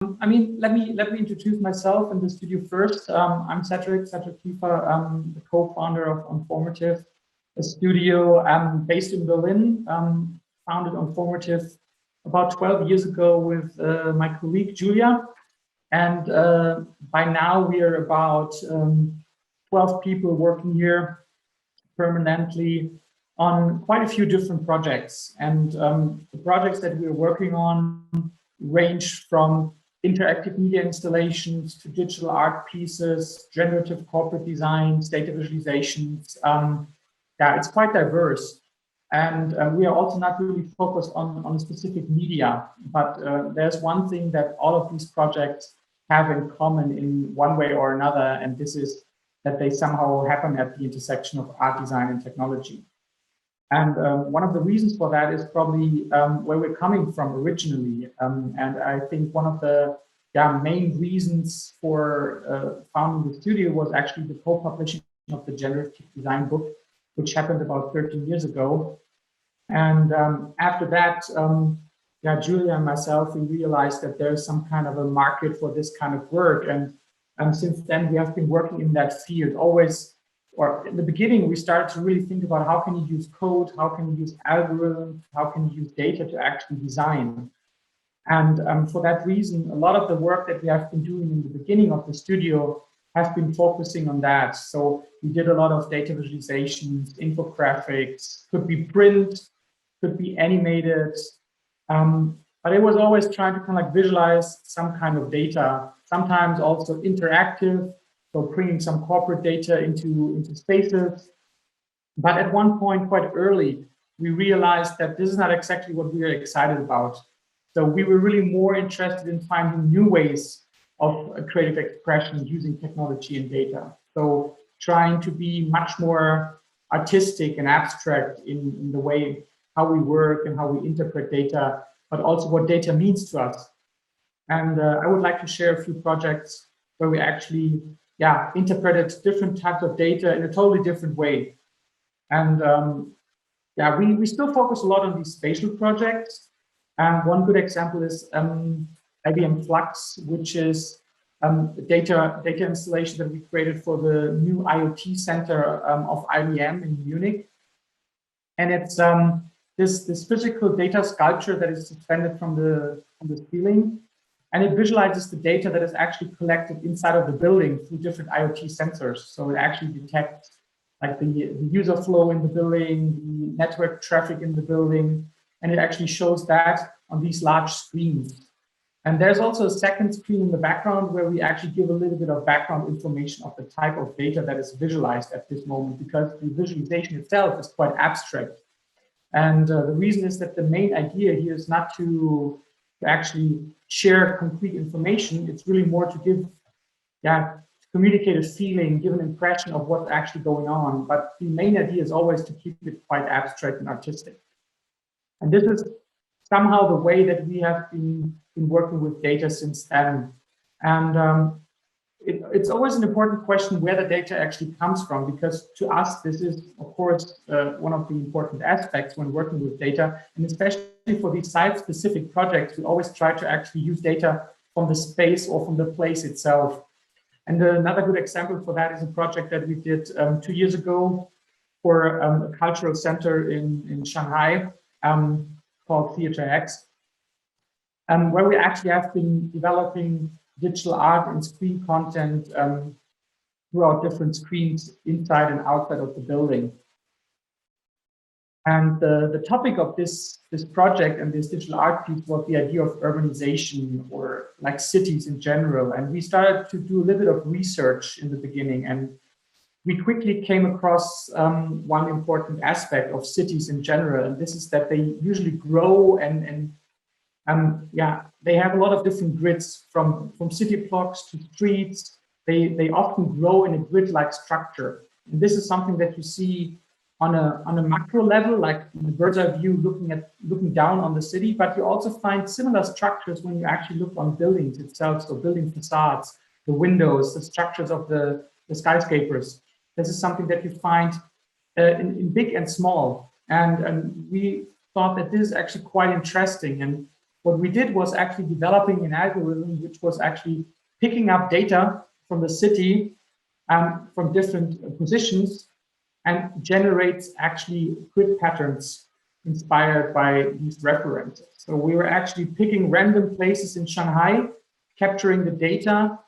Let me introduce myself in the studio first. I'm Cedric Kiefer. I'm the co-founder of Onformative, a studio based in Berlin, founded Onformative about 12 years ago with my colleague Julia. And by now we are about 12 people working here permanently on quite a few different projects. And the projects that we're working on range from interactive media installations to digital art pieces, generative corporate designs, data visualizations. Yeah, it's quite diverse. And we are also not really focused on a specific media, but there's one thing that all of these projects have in common in one way or another, and this is that they somehow happen at the intersection of art design and technology. And one of the reasons for that is probably where we're coming from originally. And I think one of the main reasons for founding the studio was actually the co-publishing of the generative design book, which happened about 13 years ago. And after that, Julia and myself, we realized that there's some kind of a market for this kind of work. And since then, we have been working in that field always. Or in the beginning, we started to really think about how can you use code, how can you use algorithms, how can you use data to actually design. And for that reason, a lot of the work that we have been doing in the beginning of the studio has been focusing on that. So we did a lot of data visualizations, infographics, could be print, could be animated, but it was always trying to kind of like visualize some kind of data, sometimes also interactive. So bringing some corporate data into spaces. But at one point, quite early, we realized that this is not exactly what we are excited about. So we were really more interested in finding new ways of creative expression using technology and data. So trying to be much more artistic and abstract in the way how we work and how we interpret data, but also what data means to us. And I would like to share a few projects where we actually interpreted different types of data in a totally different way. And we still focus a lot on these spatial projects. One good example is IBM Flux, which is data installation that we created for the new IoT center of IBM in Munich. And it's this physical data sculpture that is suspended from the ceiling. And it visualizes the data that is actually collected inside of the building through different IoT sensors. So it actually detects like the user flow in the building, the network traffic in the building, and it actually shows that on these large screens. And there's also a second screen in the background where we actually give a little bit of background information of the type of data that is visualized at this moment, because the visualization itself is quite abstract. And the reason is that the main idea here is not to actually share complete information. It's really more to give, to communicate a feeling, give an impression of what's actually going on. But the main idea is always to keep it quite abstract and artistic. And this is somehow the way that we have been working with data since then. And it's always an important question where the data actually comes from, because to us, this is, of course, one of the important aspects when working with data. And especially for these site-specific projects, we always try to actually use data from the space or from the place itself. And another good example for that is a project that we did 2 years ago for a cultural center in Shanghai called Theater X, where we actually have been developing digital art and screen content throughout different screens inside and outside of the building. And the topic of this project and this digital art piece was the idea of urbanization, or like cities in general. And we started to do a little bit of research in the beginning, and we quickly came across one important aspect of cities in general, and this is that they usually grow and they have a lot of different grids from city blocks to streets. They often grow in a grid-like structure. And this is something that you see on a macro level, like in a bird's eye view, looking down on the city, but you also find similar structures when you actually look on buildings itself, so building facades, the windows, the structures of the skyscrapers. This is something that you find in big and small. And we thought that this is actually quite interesting. And what we did was actually developing an algorithm which was actually picking up data from the city from different positions and generates actually grid patterns inspired by these references. So we were actually picking random places in Shanghai, capturing the data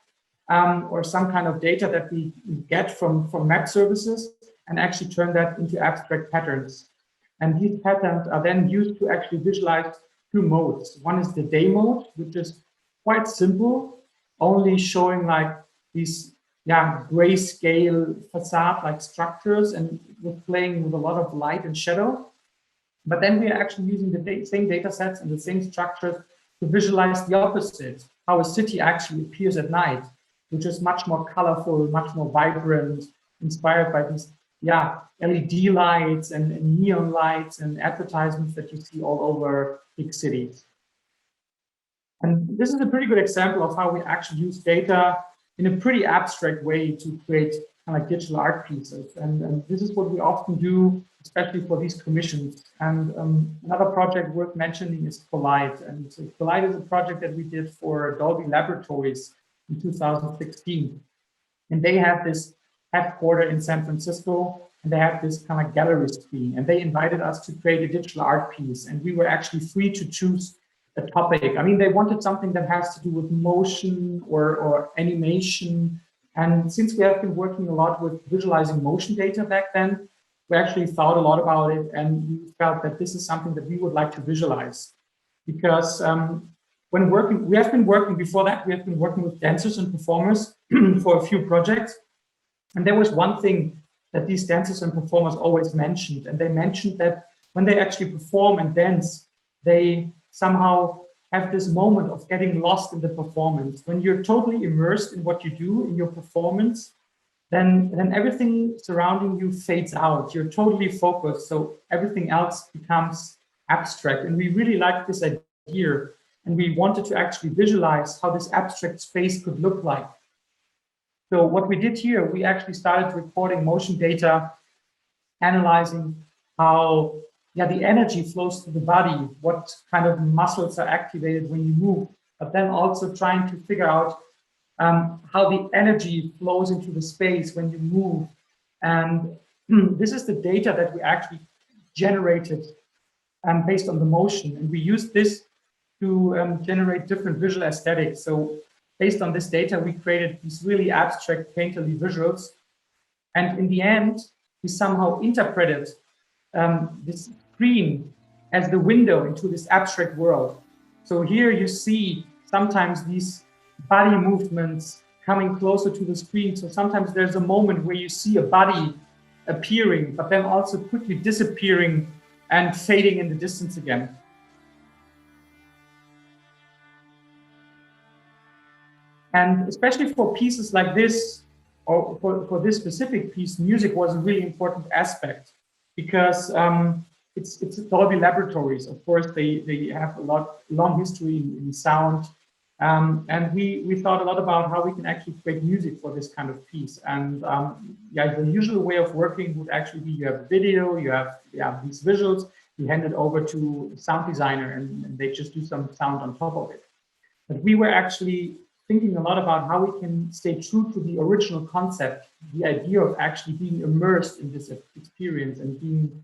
or some kind of data that we get from map services and actually turn that into abstract patterns. And these patterns are then used to actually visualize two modes. One is the day mode, which is quite simple, only showing like these grayscale facade-like structures, and we're playing with a lot of light and shadow. But then we are actually using the same data sets and the same structures to visualize the opposite, how a city actually appears at night, which is much more colorful, much more vibrant, inspired by these LED lights and neon lights and advertisements that you see all over big cities. And this is a pretty good example of how we actually use data in a pretty abstract way to create kind of like digital art pieces. And this is what we often do, especially for these commissions. And another project worth mentioning is Collide. And so Collide is a project that we did for Dolby Laboratories in 2016. And they have this headquarter in San Francisco, and they have this kind of gallery screen. And they invited us to create a digital art piece. And we were actually free to choose a topic. I mean, they wanted something that has to do with motion or animation. And since we have been working a lot with visualizing motion data back then, we actually thought a lot about it, and we felt that this is something that we would like to visualize. Because when working, we have been working before that, we have been working with dancers and performers for a few projects. And there was one thing that these dancers and performers always mentioned. And they mentioned that when they actually perform and dance, they somehow have this moment of getting lost in the performance. When you're totally immersed in what you do in your performance, then everything surrounding you fades out. You're totally focused, so everything else becomes abstract. And we really liked this idea, and we wanted to actually visualize how this abstract space could look like. So what we did here, we actually started recording motion data, analyzing how the energy flows through the body, what kind of muscles are activated when you move, but then also trying to figure out how the energy flows into the space when you move. And this is the data that we actually generated based on the motion. And we used this to generate different visual aesthetics. So based on this data, we created these really abstract painterly visuals. And in the end, we somehow interpreted this screen as the window into this abstract world. So here you see sometimes these body movements coming closer to the screen. So sometimes there's a moment where you see a body appearing, but then also quickly disappearing and fading in the distance again. And especially for pieces like this, or for this specific piece, music was a really important aspect, because it's Dolby Laboratories. Of course, they have a long history in sound. And we thought a lot about how we can actually create music for this kind of piece. And the usual way of working would actually be you have video, you have these visuals, you hand it over to a sound designer, and they just do some sound on top of it. But we were actually thinking a lot about how we can stay true to the original concept, the idea of actually being immersed in this experience and being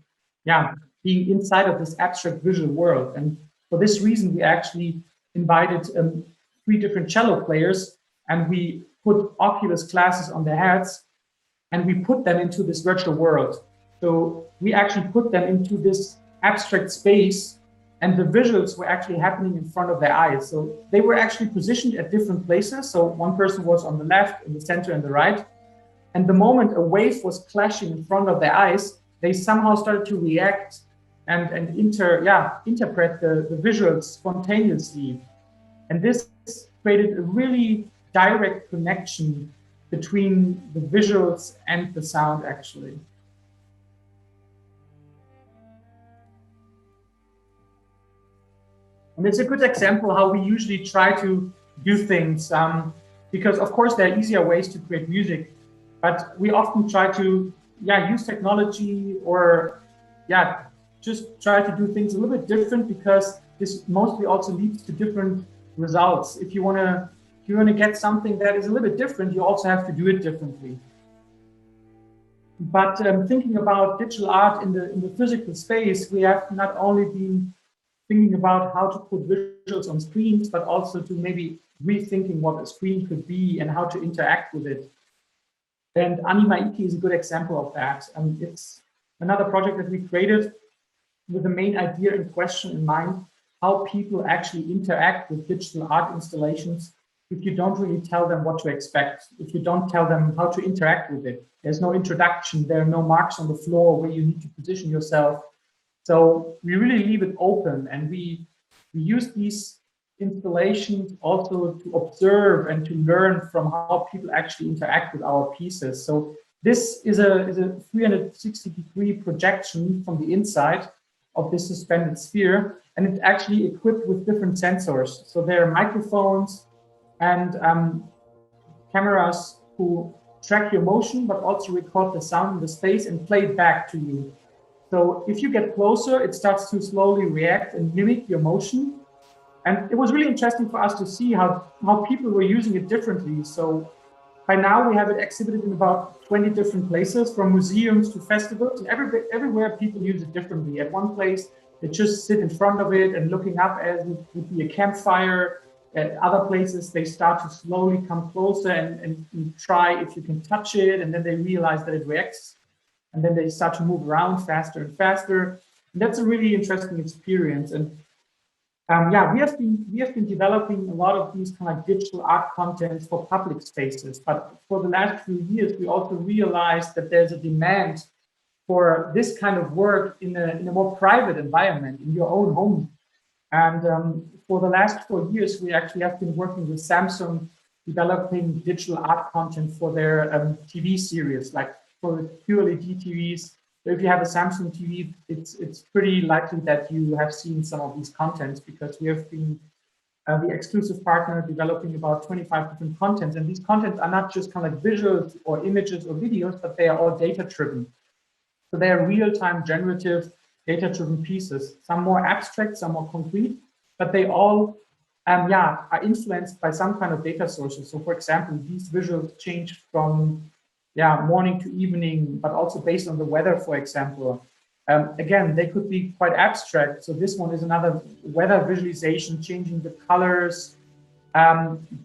inside of this abstract visual world. And for this reason, we actually invited 3 different cello players, and we put Oculus glasses on their heads, and we put them into this virtual world. So we actually put them into this abstract space, and the visuals were actually happening in front of their eyes. So they were actually positioned at different places. So one person was on the left, in the center, and the right. And the moment a wave was clashing in front of their eyes, they somehow started to react and interpret the visuals spontaneously. And this created a really direct connection between the visuals and the sound, actually. And it's a good example how we usually try to do things, because of course there are easier ways to create music, but we often try to use technology or just try to do things a little bit different, because this mostly also leads to different results. If you want to get something that is a little bit different, you also have to do it differently. But thinking about digital art in the physical space, we have not only been thinking about how to put visuals on screens, but also to maybe rethinking what a screen could be and how to interact with it. And Animaiki is a good example of that. It's another project that we created with the main idea and question in mind, how people actually interact with digital art installations if you don't really tell them what to expect, if you don't tell them how to interact with it. There's no introduction, there are no marks on the floor where you need to position yourself. So we really leave it open, and we use these installations also to observe and to learn from how people actually interact with our pieces. So this is a 360-degree projection from the inside of this suspended sphere, and it's actually equipped with different sensors. So there are microphones and cameras who track your motion, but also record the sound in the space and play it back to you. So if you get closer, it starts to slowly react and mimic your motion. And it was really interesting for us to see how people were using it differently. So by now we have it exhibited in about 20 different places, from museums to festivals, and everywhere people use it differently. At one place, they just sit in front of it and looking up as it would be a campfire. At other places, they start to slowly come closer and try if you can touch it, and then they realize that it reacts, and then they start to move around faster and faster. And that's a really interesting experience. And yeah, we have been developing a lot of these kind of digital art contents for public spaces. But for the last few years, we also realized that there's a demand for this kind of work in a more private environment, in your own home. And for the last 4 years, we actually have been working with Samsung, developing digital art content for their TV series, like for QLED TVs. So if you have a Samsung TV, it's pretty likely that you have seen some of these contents, because we have been the exclusive partner developing about 25 different contents. And these contents are not just kind of like visuals or images or videos, but they are all data-driven. So they are real-time generative data-driven pieces, some more abstract, some more concrete, but they all are influenced by some kind of data sources. So for example, these visuals change from morning to evening, but also based on the weather, for example. Again, they could be quite abstract. So this one is another weather visualization, changing the colors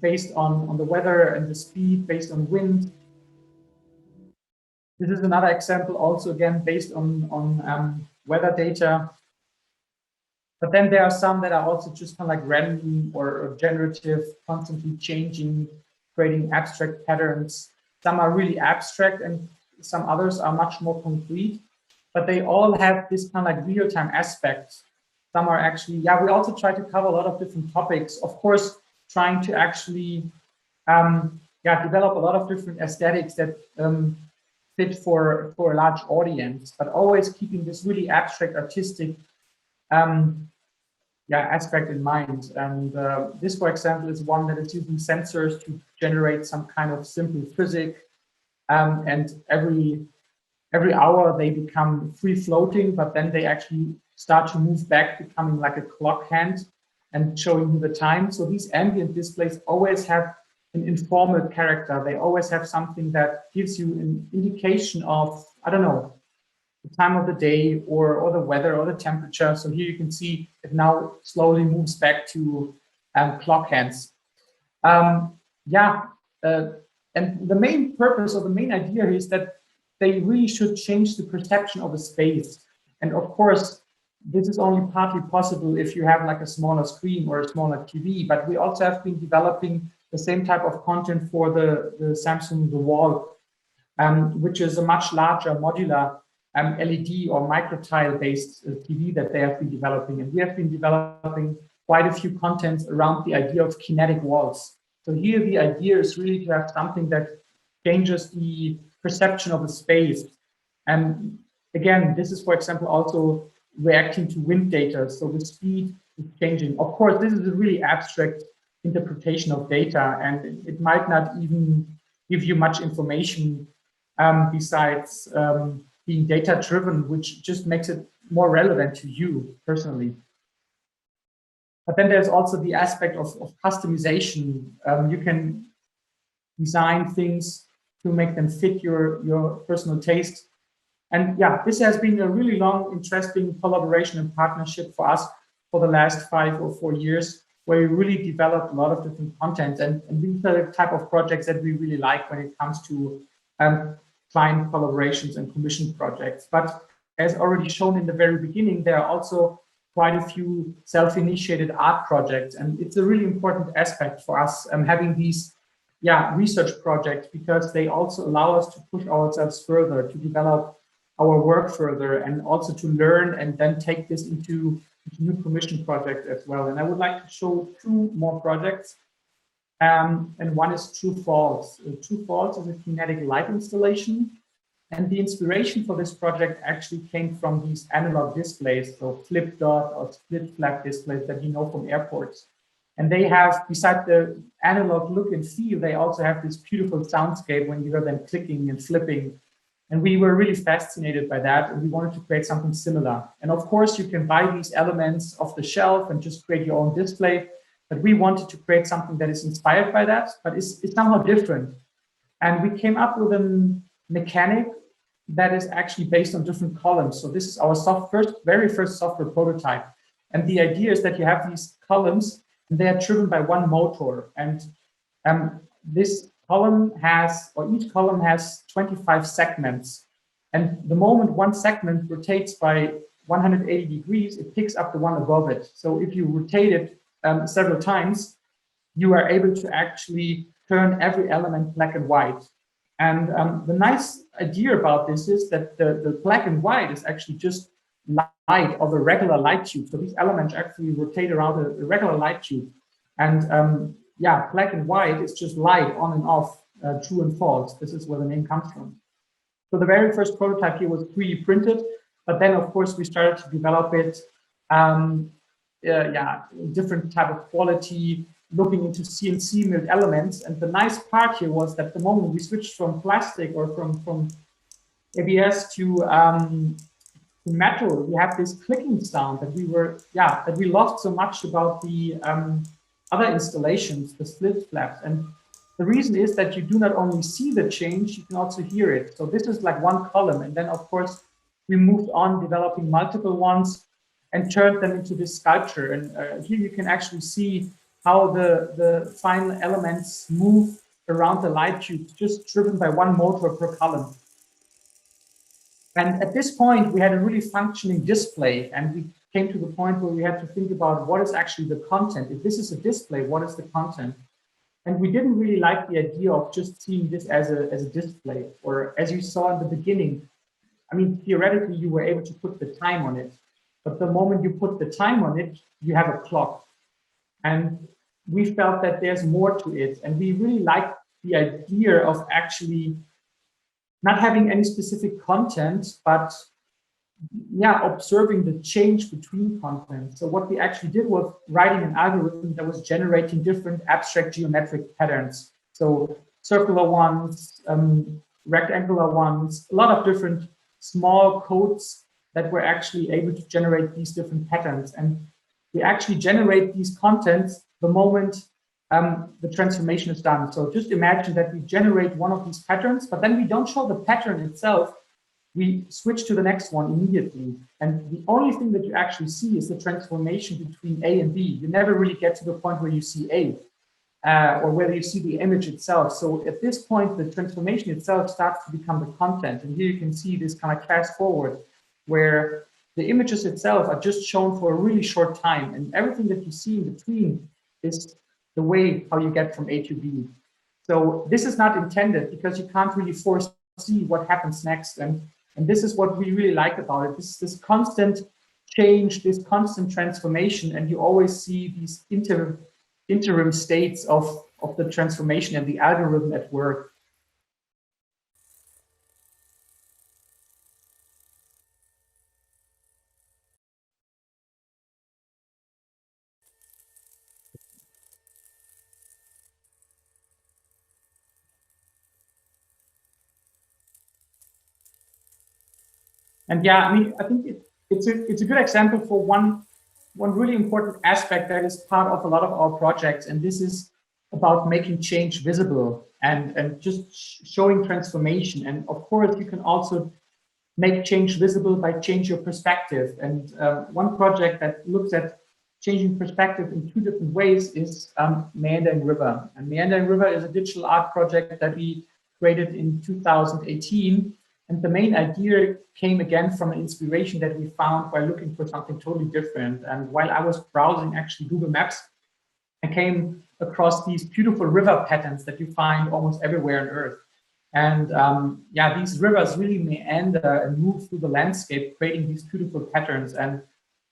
based on the weather and the speed based on wind. This is another example, also again based on weather data. But then there are some that are also just kind of like random or generative, constantly changing, creating abstract patterns. Some are really abstract and some others are much more concrete, but they all have this kind of like real-time aspect. Some are actually, we also try to cover a lot of different topics. Of course, trying to actually develop a lot of different aesthetics that fit for a large audience, but always keeping this really abstract, artistic aspect in mind. And this, for example, is one that is using sensors to generate some kind of simple physics. And every hour they become free floating, but then they actually start to move back, becoming like a clock hand and showing you the time. So these ambient displays always have an informal character. They always have something that gives you an indication of, I don't know, the time of the day or the weather or the temperature. So here you can see it now slowly moves back to clock hands. And the main purpose or the main idea is that they really should change the perception of a space. And of course, this is only partly possible if you have like a smaller screen or a smaller TV, but we also have been developing the same type of content for the Samsung The Wall, which is a much larger modular LED or microtile based TV that they have been developing. And we have been developing quite a few contents around the idea of kinetic walls. So here the idea is really to have something that changes the perception of the space. And again, this is, for example, also reacting to wind data. So the speed is changing. Of course, this is a really abstract interpretation of data, and it might not even give you much information besides being data driven, which just makes it more relevant to you personally. But then there's also the aspect of customization. You can design things to make them fit your personal taste. And yeah, this has been a really long, interesting collaboration and partnership for us for the last 5 or 4 years, where we really developed a lot of different content. And these are the type of projects that we really like when it comes to client collaborations and commission projects. But as already shown in the very beginning, there are also quite a few self-initiated art projects. And it's a really important aspect for us having these research projects, because they also allow us to push ourselves further, to develop our work further, and also to learn and then take this into new commission projects as well. And I would like to show 2 more projects. And one is True Falls. True Falls is a kinetic light installation. And the inspiration for this project actually came from these analog displays, so flip dot or split flap displays that you know from airports. And they have, besides the analog look and feel, they also have this beautiful soundscape when you hear them clicking and flipping. And we were really fascinated by that, and we wanted to create something similar. And of course, you can buy these elements off the shelf and just create your own display. But we wanted to create something that is inspired by that, but it's somehow different. And we came up with a mechanic that is actually based on different columns. So this is our very first software prototype. And the idea is that you have these columns, and they are driven by one motor. And this column has, or each column has 25 segments. And the moment one segment rotates by 180 degrees, it picks up the one above it. So if you rotate it several times, you are able to actually turn every element black and white. And the nice idea about this is that the black and white is actually just light of a regular light tube. So these elements actually rotate around a regular light tube. And black and white is just light on and off, true and false. This is where the name comes from. So the very first prototype here was 3D printed, but then of course we started to develop it, different type of quality, looking into CNC milled elements. And the nice part here was that the moment we switched from plastic or from ABS to metal, we have this clicking sound that we loved so much about the other installations, the split flaps. And the reason is that you do not only see the change, you can also hear it. So this is like one column. And then of course, we moved on developing multiple ones and turned them into this sculpture. And here you can actually see how the final elements move around the light tube, just driven by one motor per column. And at this point, we had a really functioning display, and we came to the point where we had to think about what is actually the content. If this is a display, what is the content? And we didn't really like the idea of just seeing this as a display, or as you saw in the beginning. I mean, theoretically, you were able to put the time on it, but the moment you put the time on it, you have a clock. And we felt that there's more to it. And we really liked the idea of actually not having any specific content, but observing the change between content. So what we actually did was writing an algorithm that was generating different abstract geometric patterns. So circular ones, rectangular ones, a lot of different small codes that were actually able to generate these different patterns. And we actually generate these contents the moment the transformation is done. So just imagine that we generate one of these patterns, but then we don't show the pattern itself. We switch to the next one immediately. And the only thing that you actually see is the transformation between A and B. You never really get to the point where you see A or whether you see the image itself. So at this point, the transformation itself starts to become the content. And here you can see this kind of fast forward where the images itself are just shown for a really short time. And everything that you see in between is the way how you get from A to B. So this is not intended because you can't really foresee what happens next. And this is what we really like about it. This constant change, this constant transformation, and you always see these interim states of the transformation and the algorithm at work. And yeah, I mean, I think it's a good example for one one really important aspect that is part of a lot of our projects, and this is about making change visible and just showing transformation. And of course, you can also make change visible by change your perspective. And one project that looks at changing perspective in two different ways is Meandering River. And Meandering River is a digital art project that we created in 2018. And the main idea came again from an inspiration that we found while looking for something totally different. And while I was browsing actually Google Maps, I came across these beautiful river patterns that you find almost everywhere on Earth. And yeah, these rivers really meander and move through the landscape, creating these beautiful patterns. And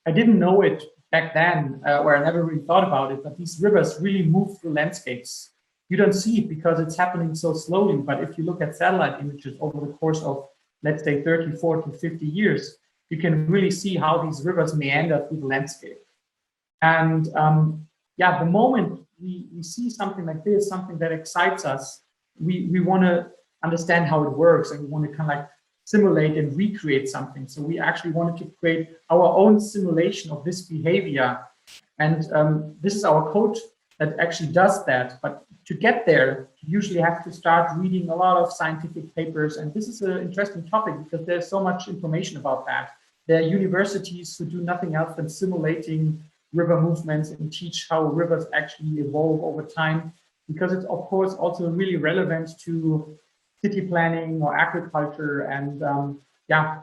I didn't know it back then, or I never really thought about it, but these rivers really move through landscapes. You don't see it because it's happening so slowly, but if you look at satellite images over the course of, let's say, 30, 40, 50 years, you can really see how these rivers meander through the landscape. And yeah, the moment we see something like this, something that excites us, we want to understand how it works, and we want to kind of like simulate and recreate something. So we actually wanted to create our own simulation of this behavior. And this is our code that actually does that. But to get there, you usually have to start reading a lot of scientific papers. And this is an interesting topic because there's so much information about that. There are universities who do nothing else than simulating river movements and teach how rivers actually evolve over time, because it's of course also really relevant to city planning or agriculture. And yeah,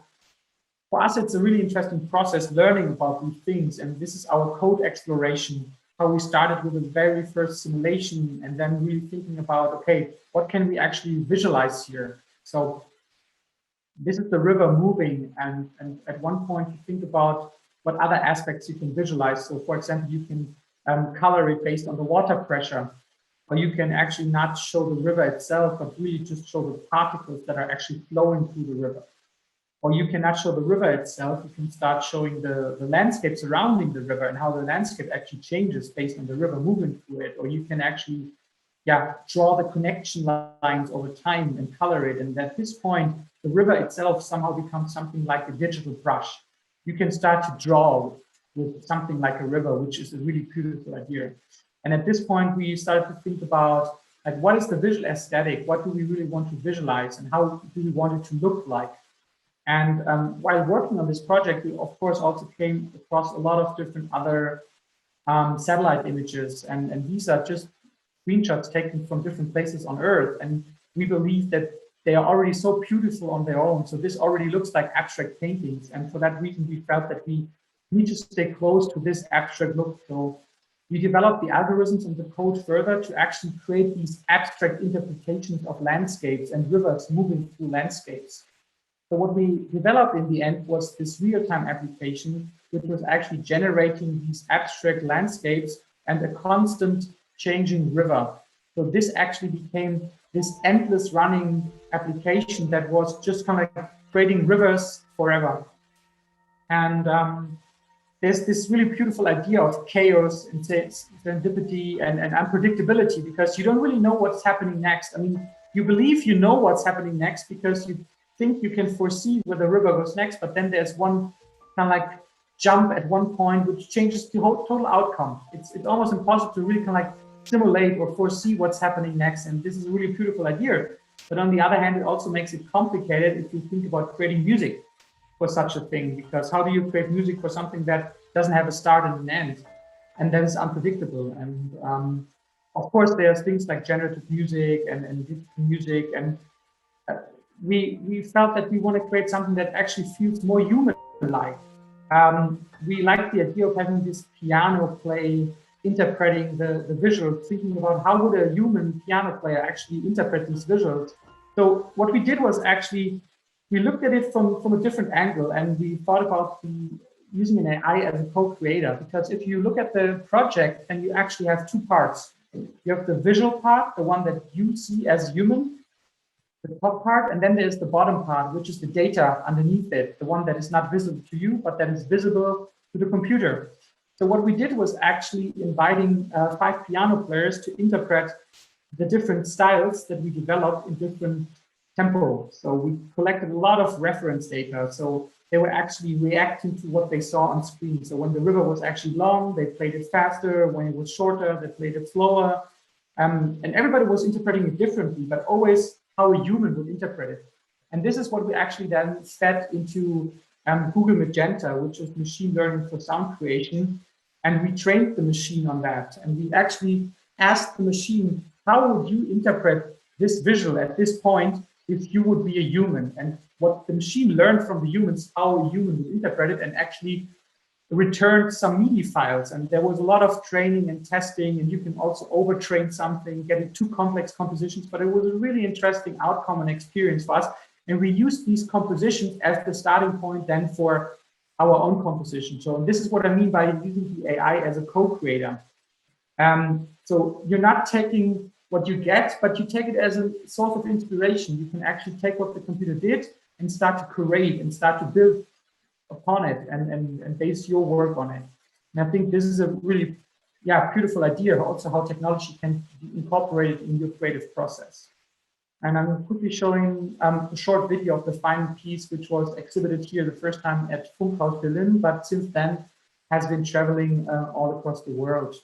for us, it's a really interesting process learning about these things. And this is our code exploration, how we started with the very first simulation and then really thinking about, okay, what can we actually visualize here? So this is the river moving. And at one point you think about what other aspects you can visualize. So for example, you can color it based on the water pressure, or you can actually not show the river itself, but really just show the particles that are actually flowing through the river. Or you cannot show the river itself, you can start showing the landscape surrounding the river and how the landscape actually changes based on the river moving through it. Or you can actually, yeah, draw the connection lines over time and color it. And at this point, the river itself somehow becomes something like a digital brush. You can start to draw with something like a river, which is a really beautiful idea. And at this point, we started to think about, like, what is the visual aesthetic? What do we really want to visualize, and how do we want it to look like? And while working on this project, we of course also came across a lot of different other satellite images, and these are just screenshots taken from different places on Earth. And we believe that they are already so beautiful on their own. So this already looks like abstract paintings. And for that reason, we felt that we need to stay close to this abstract look. So we developed the algorithms and the code further to actually create these abstract interpretations of landscapes and rivers moving through landscapes. So what we developed in the end was this real-time application, which was actually generating these abstract landscapes and a constant changing river. So this actually became this endless running application that was just kind of like creating rivers forever. And there's this really beautiful idea of chaos and serendipity and unpredictability, because you don't really know what's happening next. I mean, you believe you know what's happening next because you think you can foresee where the river goes next, but then there's one kind of like jump at one point which changes the whole total outcome. It's almost impossible to really kind of like simulate or foresee what's happening next. And this is a really beautiful idea. But on the other hand, it also makes it complicated if you think about creating music for such a thing, because how do you create music for something that doesn't have a start and an end, and that is unpredictable? And of course, there's things like generative music and digital music, and we felt that we want to create something that actually feels more human-like. We like the idea of having this piano play interpreting the visuals, thinking about how would a human piano player actually interpret these visuals. So what we did was actually, we looked at it from a different angle, and we thought about using an AI as a co-creator. Because if you look at the project, then you actually have two parts. You have the visual part, the one that you see as human, the top part, and then there's the bottom part, which is the data underneath it, the one that is not visible to you, but that is visible to the computer. So what we did was actually inviting 5 piano players to interpret the different styles that we developed in different tempo. So we collected a lot of reference data. So they were actually reacting to what they saw on screen. So when the river was actually long, they played it faster. When it was shorter, they played it slower. And everybody was interpreting it differently, but always how a human would interpret it. And this is what we actually then fed into Google Magenta, which is machine learning for sound creation. And we trained the machine on that. And we actually asked the machine, how would you interpret this visual at this point if you would be a human? And what the machine learned from the humans, how a human would interpret it, and actually returned some MIDI files. And there was a lot of training and testing, and you can also overtrain something, getting too complex compositions, but it was a really interesting outcome and experience for us. And we used these compositions as the starting point then for our own composition. So this is what I mean by using the AI as a co-creator. So you're not taking what you get, but you take it as a source of inspiration. You can actually take what the computer did and start to create and start to build upon it and base your work on it. And I think this is a really, beautiful idea, also how technology can be incorporated in your creative process. And I'm quickly showing a short video of the final piece, which was exhibited here the first time at Funkhaus Berlin, but since then has been traveling all across the world.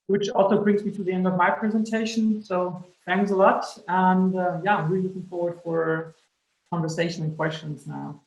Which also brings me to the end of my presentation. So thanks a lot. And I'm really looking forward for conversation and questions now.